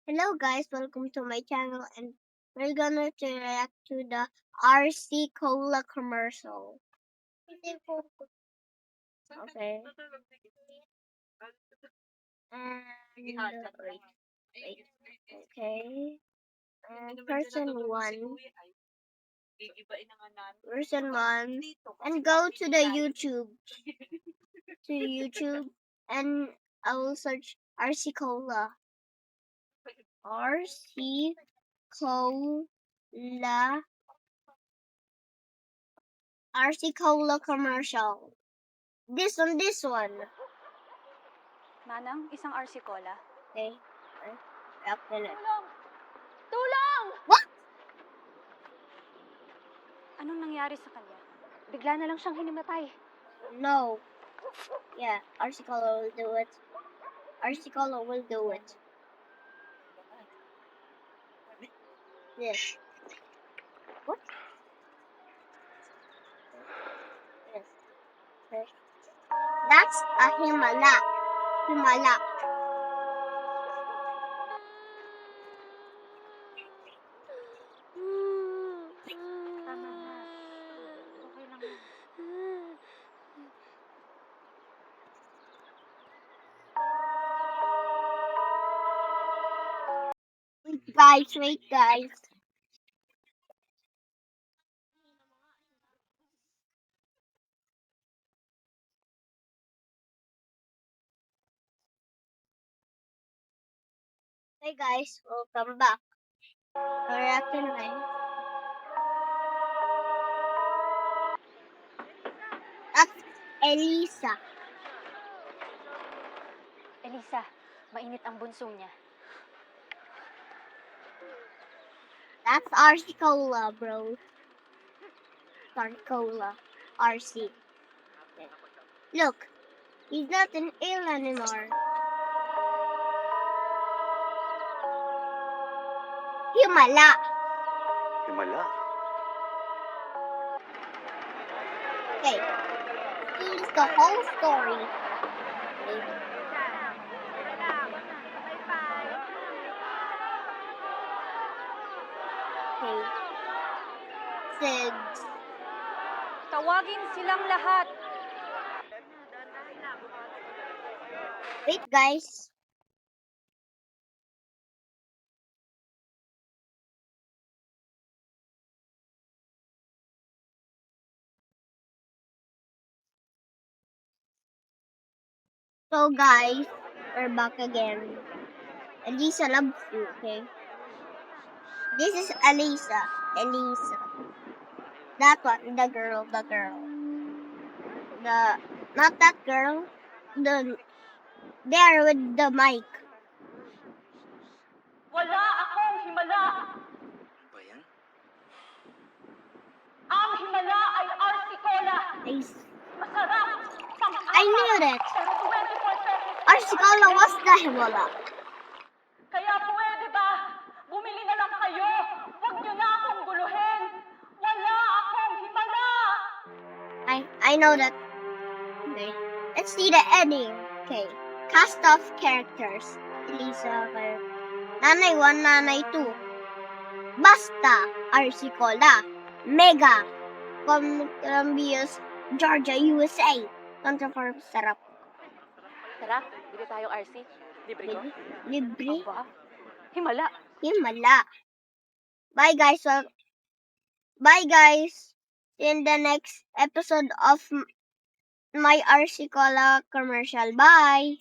Hello guys, welcome to my channel and we're gonna react to the RC Cola commercial. Okay. And wait. Okay. And person one, and go to the YouTube, and I will search RC Cola. RC Cola. RC Cola commercial. This one. Manang, isang RC Cola. Okay. React na. Tulong! Tulong! What? Anong nangyari sa kanya? Bigla na lang siyang hinimatay. No. Yeah, RC Cola will do it. RC Cola will do it. Yes. What? Yes. Okay. That's a Himala. Himala. Tama na. Okay lang yan. Wait guys. Hey guys, welcome back. Reacting na. That's Elisa. Elisa, mainit ang bunso niya. That's RC Cola, bro. RC Cola. RC. Look, he's not an eel anymore. Himala. Himala? Okay. Here's the whole story. Okay. Sids. Tawagin silang lahat. Wait, guys. So, guys, we're back again. Elisa loves you, okay? This is Elisa. That one, the girl. Not that girl. There with the mic. Wala akong himala. Ba yan? Ang himala ay RC Cola. Masarap. I knew that. Pero 24 pesos. RC Cola was the Himala. Kaya pwede ba? Bumili na lang kayo. Huwag niyo na akong guluhin. Wala akong himala. I know that. Okay. Let's see the ending. Okay. Cast of characters. Elisa, Nanay 1, Nanay 2. Basta, RC Cola. Mega. Columbia's Georgia, USA. Contra for sarap. Tara, bili tayong RC. Libre ko? Libre. Aba, himala. Himala. Bye guys. Bye guys. In the next episode of my RC Cola commercial. Bye.